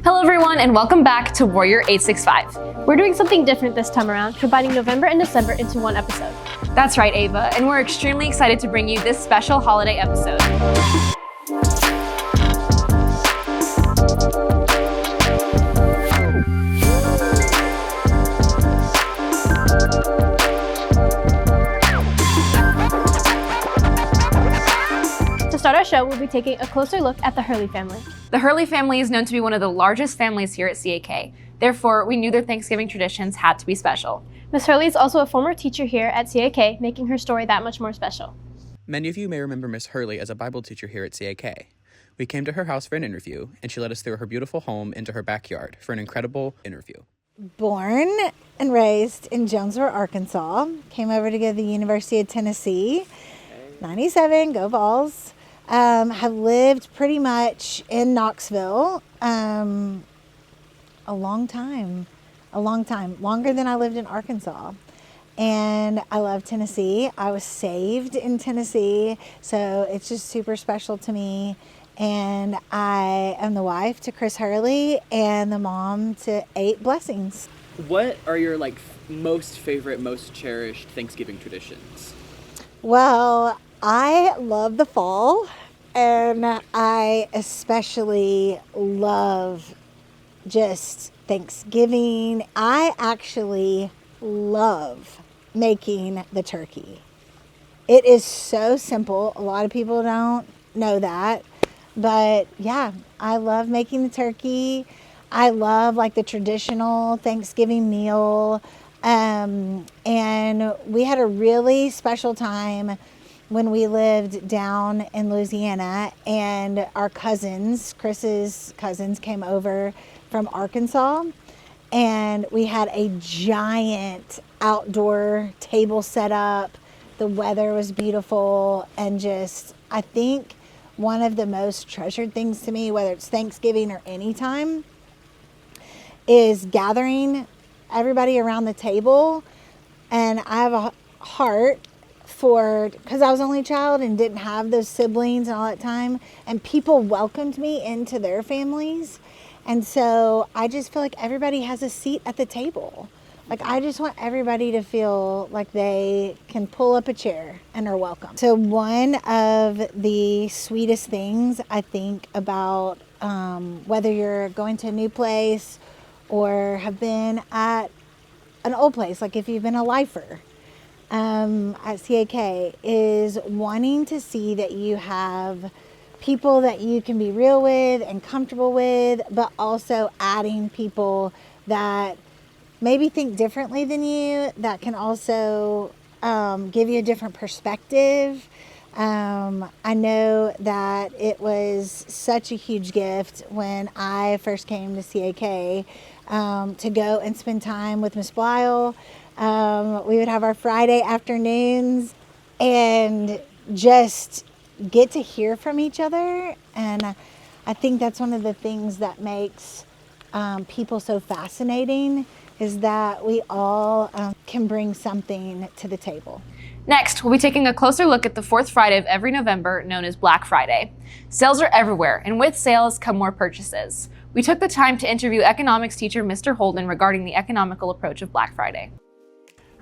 Hello everyone and welcome back to Warrior 865. We're doing something different this time around, combining November and December into one episode. That's right, Ava, and we're extremely excited to bring you this special holiday episode. To start our show, we'll be taking a closer look at the Hurley family. The Hurley family is known to be one of the largest families here at CAK. Therefore, we knew their Thanksgiving traditions had to be special. Miss Hurley is also a former teacher here at CAK, making her story that much more special. Many of you may remember Miss Hurley as a Bible teacher here at CAK. We came to her house for an interview, and she led us through her beautiful home into her backyard for an incredible interview. Born and raised in Jonesboro, Arkansas. Came over to go to the University of Tennessee. 97, go Vols. Have lived pretty much in Knoxville a long time, longer than I lived in Arkansas. And I love Tennessee. I was saved in Tennessee, so it's just super special to me. And I am the wife to Chris Hurley and the mom to 8 blessings. What are your most favorite, most cherished Thanksgiving traditions? Well, I love the fall, and I especially love just Thanksgiving. I actually love making the turkey. It is so simple. A lot of people don't know that, but yeah, I love making the turkey. I love the traditional Thanksgiving meal, and we had a really special time when we lived down in Louisiana, and our cousins, Chris's cousins, came over from Arkansas, and we had a giant outdoor table set up. The weather was beautiful, and just, I think one of the most treasured things to me, whether it's Thanksgiving or any time, is gathering everybody around the table. And I have a heart because I was only a child and didn't have those siblings and all that time, and people welcomed me into their families. And so I just feel like everybody has a seat at the table. I just want everybody to feel like they can pull up a chair and are welcome. So one of the sweetest things I think about, whether you're going to a new place or have been at an old place, if you've been a lifer, at CAK, is wanting to see that you have people that you can be real with and comfortable with, but also adding people that maybe think differently than you, that can also give you a different perspective. I know that it was such a huge gift when I first came to CAK to go and spend time with Miss Blyle. We would have our Friday afternoons and just get to hear from each other. And I think that's one of the things that makes people so fascinating, is that we all can bring something to the table. Next, we'll be taking a closer look at the 4th Friday of every November, known as Black Friday. Sales are everywhere, and with sales come more purchases. We took the time to interview economics teacher Mr. Holden regarding the economical approach of Black Friday.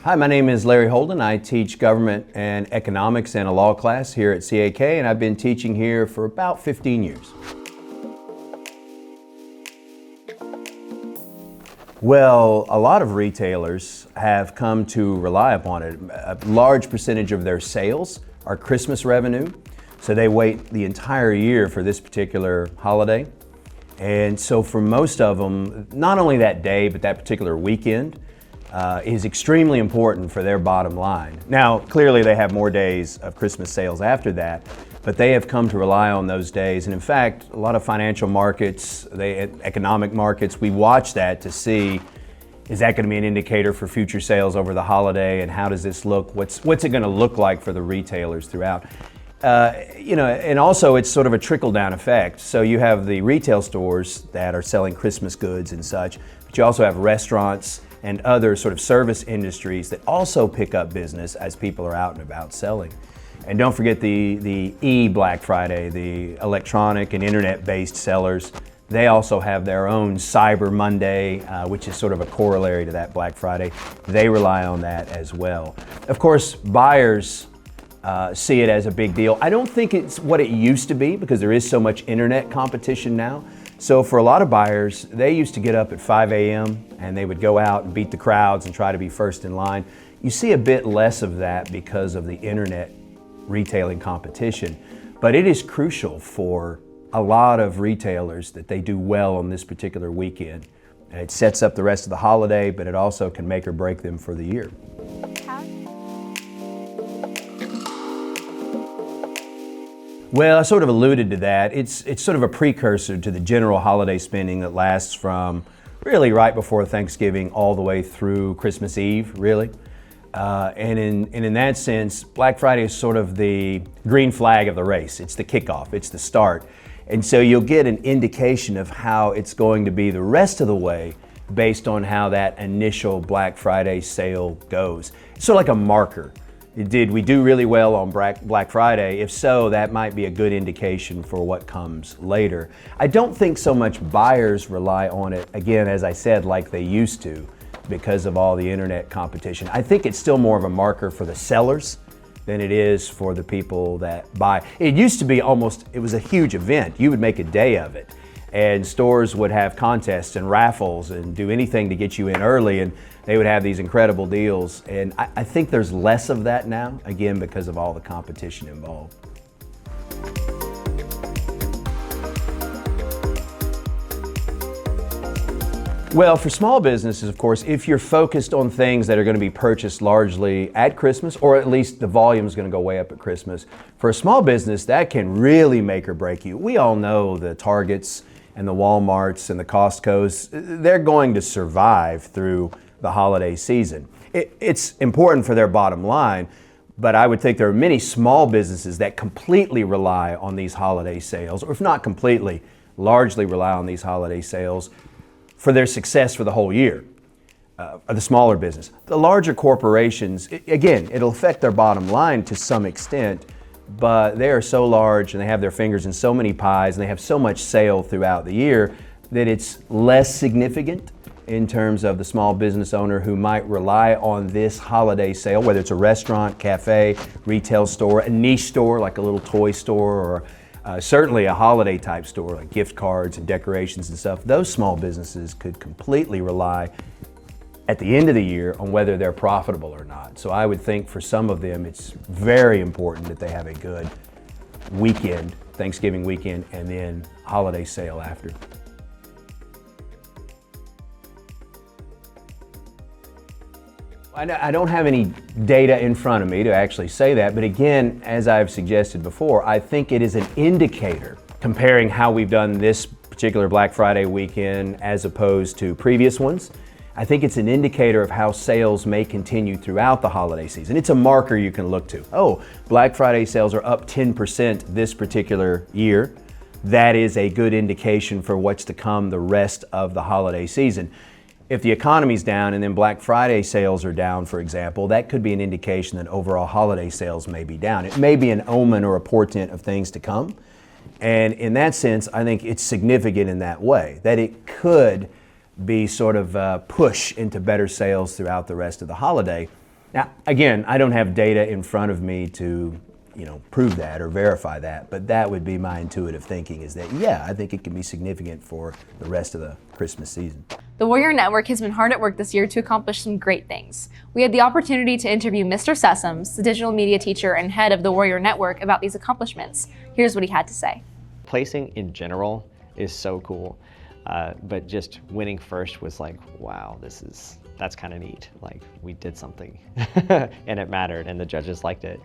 Hi, my name is Larry Holden. I teach government and economics in a law class here at CAK, and I've been teaching here for about 15 years. Well, a lot of retailers have come to rely upon it. A large percentage of their sales are Christmas revenue, so they wait the entire year for this particular holiday. And so for most of them, not only that day, but that particular weekend is extremely important for their bottom line. Now, clearly they have more days of Christmas sales after that, but they have come to rely on those days. And in fact, a lot of financial markets, economic markets, we watch that to see, is that going to be an indicator for future sales over the holiday, and how does this look? What's it going to look like for the retailers throughout? And also it's sort of a trickle-down effect. So you have the retail stores that are selling Christmas goods and such, but you also have restaurants and other sort of service industries that also pick up business as people are out and about selling. And don't forget the e-Black Friday, the electronic and internet-based sellers They also have their own Cyber Monday, which is sort of a corollary to that Black Friday. They rely on that as well. Of course, buyers see it as a big deal. I don't think it's what it used to be because there is so much internet competition now. So for a lot of buyers, they used to get up at 5 a.m. and they would go out and beat the crowds and try to be first in line. You see a bit less of that because of the internet retailing competition, but it is crucial for a lot of retailers that they do well on this particular weekend. And it sets up the rest of the holiday, but it also can make or break them for the year. Well, I sort of alluded to that. It's sort of a precursor to the general holiday spending that lasts from really right before Thanksgiving all the way through Christmas Eve, really. And in that sense, Black Friday is sort of the green flag of the race. It's the kickoff, it's the start. And so you'll get an indication of how it's going to be the rest of the way based on how that initial Black Friday sale goes. It's sort of like a marker. Did we do really well on Black Friday? If so, that might be a good indication for what comes later. I don't think so much buyers rely on it, again, as I said, like they used to because of all the internet competition. I think it's still more of a marker for the sellers than it is for the people that buy. It used to be it was a huge event. You would make a day of it. And stores would have contests and raffles and do anything to get you in early, and they would have these incredible deals. And I think there's less of that now, again, because of all the competition involved. Well, for small businesses, of course, if you're focused on things that are going to be purchased largely at Christmas, or at least the volume is going to go way up at Christmas, for a small business, that can really make or break you. We all know the Targets and the Walmarts and the Costcos, they're going to survive through the holiday season. It's important for their bottom line, but I would think there are many small businesses that completely rely on these holiday sales, or if not completely, largely rely on these holiday sales for their success for the whole year, the smaller business. The larger corporations, again, it'll affect their bottom line to some extent, but they are so large and they have their fingers in so many pies and they have so much sale throughout the year that it's less significant in terms of the small business owner who might rely on this holiday sale, whether it's a restaurant, cafe, retail store, a niche store like a little toy store, or certainly a holiday type store like gift cards and decorations and stuff. Those small businesses could completely rely at the end of the year on whether they're profitable or not. So I would think for some of them it's very important that they have a good weekend, Thanksgiving weekend, and then holiday sale after. I don't have any data in front of me to actually say that, but again, as I've suggested before, I think it is an indicator comparing how we've done this particular Black Friday weekend as opposed to previous ones. I think it's an indicator of how sales may continue throughout the holiday season. It's a marker you can look to. Oh, Black Friday sales are up 10% this particular year. That is a good indication for what's to come the rest of the holiday season. If the economy's down and then Black Friday sales are down, for example, that could be an indication that overall holiday sales may be down. It may be an omen or a portent of things to come. And in that sense, I think it's significant in that way, that it could be sort of a push into better sales throughout the rest of the holiday. Now, again, I don't have data in front of me to prove that or verify that, but that would be my intuitive thinking, is that, yeah, I think it can be significant for the rest of the Christmas season. The Warrior Network has been hard at work this year to accomplish some great things. We had the opportunity to interview Mr. Sessoms, the digital media teacher and head of the Warrior Network, about these accomplishments. Here's what he had to say. Placing in general is so cool, but just winning first was like, wow, that's kind of neat. Like, we did something and it mattered and the judges liked it.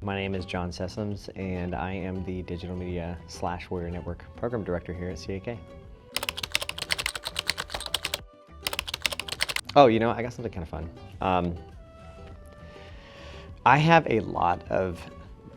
My name is John Sessoms, and I am the Digital Media / Warrior Network Program Director here at CAK. Oh, I got something kind of fun. I have a lot of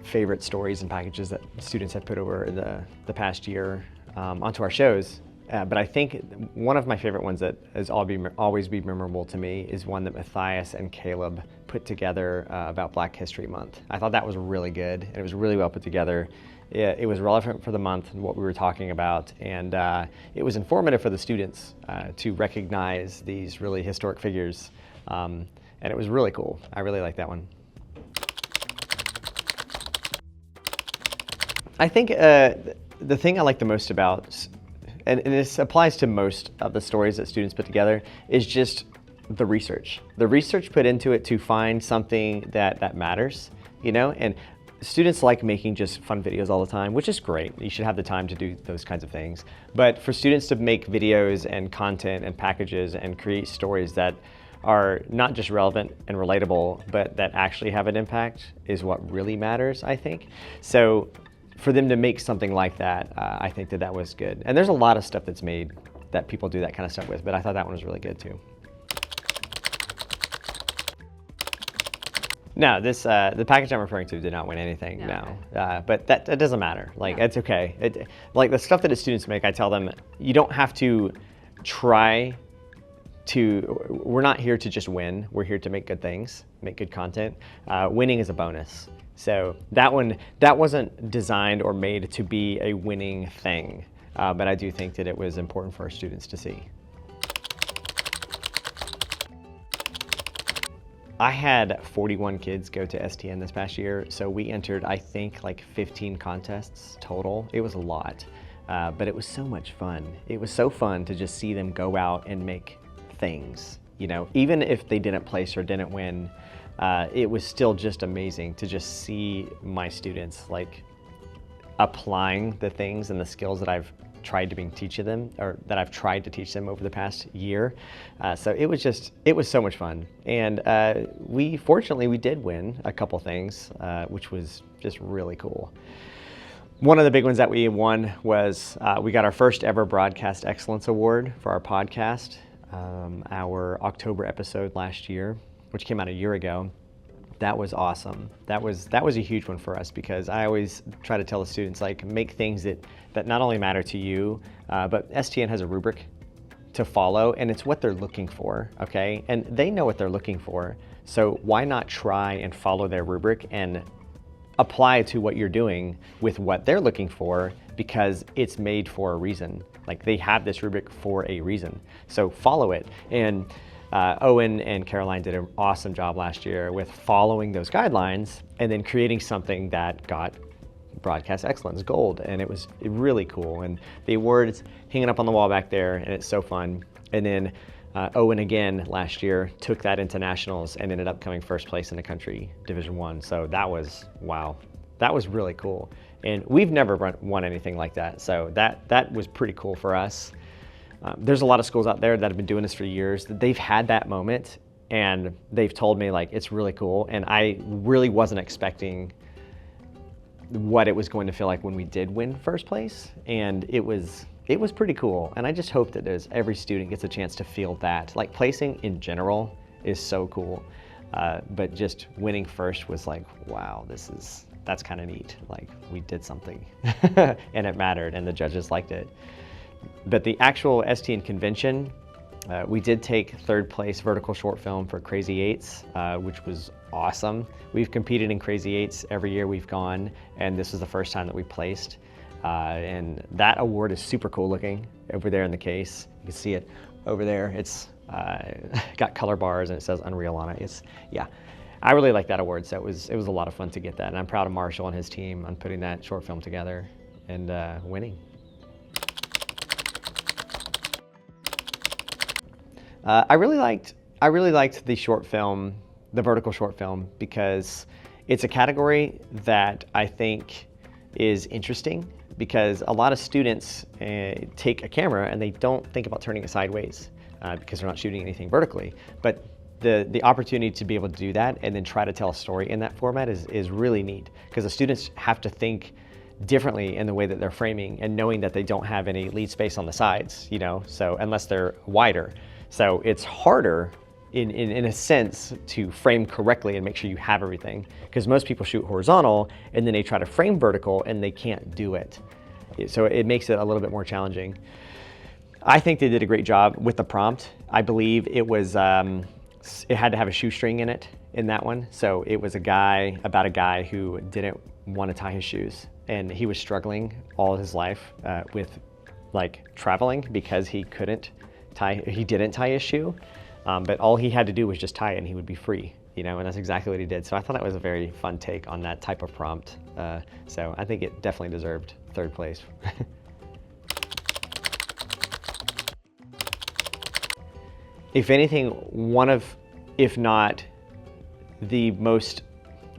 favorite stories and packages that students have put over the past year onto our shows. But I think one of my favorite ones that has always be memorable to me is one that Matthias and Caleb put put together about Black History Month. I thought that was really good, and it was really well put together. It was relevant for the month and what we were talking about, and it was informative for the students to recognize these really historic figures, and it was really cool. I really liked that one. I think the thing I like the most about, and this applies to most of the stories that students put together, is just the research. The research put into it to find something that matters, you know? And students like making just fun videos all the time, which is great. You should have the time to do those kinds of things. But for students to make videos and content and packages and create stories that are not just relevant and relatable, but that actually have an impact is what really matters, I think. So for them to make something like that, I think that was good. And there's a lot of stuff that's made that people do that kind of stuff with, but I thought that one was really good too. No, the package I'm referring to did not win anything, no. But that doesn't matter. Like, it's okay. Like the stuff that the students make, I tell them, you don't have to try to, we're not here to just win. We're here to make good things, make good content. Winning is a bonus. So that wasn't designed or made to be a winning thing. But I do think that it was important for our students to see. I had 41 kids go to STN this past year, so we entered, I think, like 15 contests total. It was a lot, but it was so much fun. It was so fun to just see them go out and make things, you know, even if they didn't place or didn't win, it was still just amazing to just see my students like applying the things and the skills that I've tried to teach them, or that I've tried to teach them over the past year. So it was so much fun. And fortunately we did win a couple things, which was just really cool. One of the big ones that we won was we got our first ever Broadcast Excellence Award for our podcast, our October episode last year, which came out a year ago. That was awesome. That was a huge one for us, because I always try to tell the students, like, make things that not only matter to you, but STN has a rubric to follow, and it's what they're looking for, okay? And they know what they're looking for, so why not try and follow their rubric and apply to what you're doing with what they're looking for, because it's made for a reason. Like, they have this rubric for a reason, so follow it. And Owen and Caroline did an awesome job last year with following those guidelines and then creating something that got Broadcast Excellence Gold, and it was really cool. And the award is hanging up on the wall back there, and it's so fun. And then Owen again last year took that into nationals and ended up coming first place in the country, Division I. So that was, wow, that was really cool. And we've never won anything like that, so that was pretty cool for us. There's a lot of schools out there that have been doing this for years, that they've had that moment and they've told me, like, it's really cool. And I really wasn't expecting what it was going to feel like when we did win first place. And it was pretty cool. And I just hope that every student gets a chance to feel that. Like, placing in general is so cool. But just winning first was like, wow, that's kind of neat. Like, we did something and it mattered and the judges liked it. But the actual STN convention, we did take third place vertical short film for Crazy Eights, which was awesome. We've competed in Crazy Eights every year we've gone, and this was the first time that we placed. And that award is super cool looking over there in the case. You can see it over there. It's got color bars and it says Unreal on it. Yeah, I really like that award, so it was a lot of fun to get that. And I'm proud of Marshall and his team on putting that short film together and winning. I really liked the short film, the vertical short film, because it's a category that I think is interesting, because a lot of students take a camera and they don't think about turning it sideways because they're not shooting anything vertically. But the opportunity to be able to do that and then try to tell a story in that format is really neat, because the students have to think differently in the way that they're framing and knowing that they don't have any lead space on the sides, you know, so unless they're wider. So it's harder in a sense to frame correctly and make sure you have everything, because most people shoot horizontal and then they try to frame vertical and they can't do it. So it makes it a little bit more challenging. I think they did a great job with the prompt. I believe it was, it had to have a shoestring in it. in that one. So it was about a guy who didn't want to tie his shoes, and he was struggling all his life with like traveling because he didn't tie his shoe, but all he had to do was just tie it and he would be free, you know, and that's exactly what he did. So I thought that was a very fun take on that type of prompt. So I think it definitely deserved third place. If anything, one of, if not the most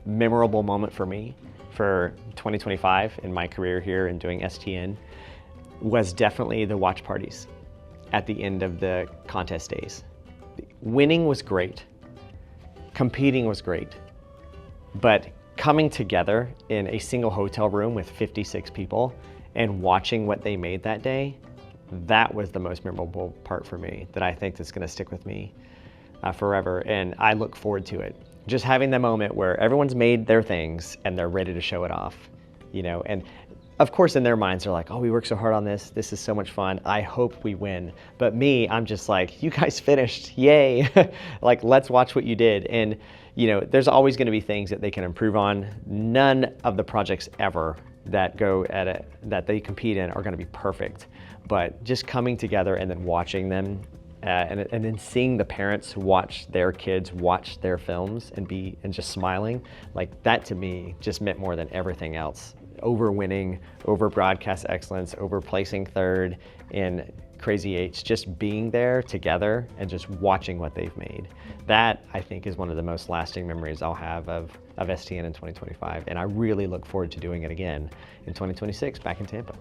memorable moment for me for 2025 in my career here and doing STN was definitely the watch parties at the end of the contest days. Winning was great, competing was great, but coming together in a single hotel room with 56 people and watching what they made that day, that was the most memorable part for me that I think that's gonna stick with me forever, and I look forward to it. Just having the moment where everyone's made their things and they're ready to show it off, you know, and of course in their minds they're like, oh, we worked so hard on this, this is so much fun, I hope we win. But me, I'm just like, you guys finished, yay. Like, let's watch what you did. And you know, there's always gonna be things that they can improve on. None of the projects ever that that they compete in are gonna be perfect. But just coming together and then watching them and then seeing the parents watch their kids watch their films and just smiling, like that to me just meant more than everything else. Over winning, over broadcast excellence, over placing third in Crazy Eights, just being there together and just watching what they've made. That, I think, is one of the most lasting memories I'll have of STN in 2025. And I really look forward to doing it again in 2026 back in Tampa.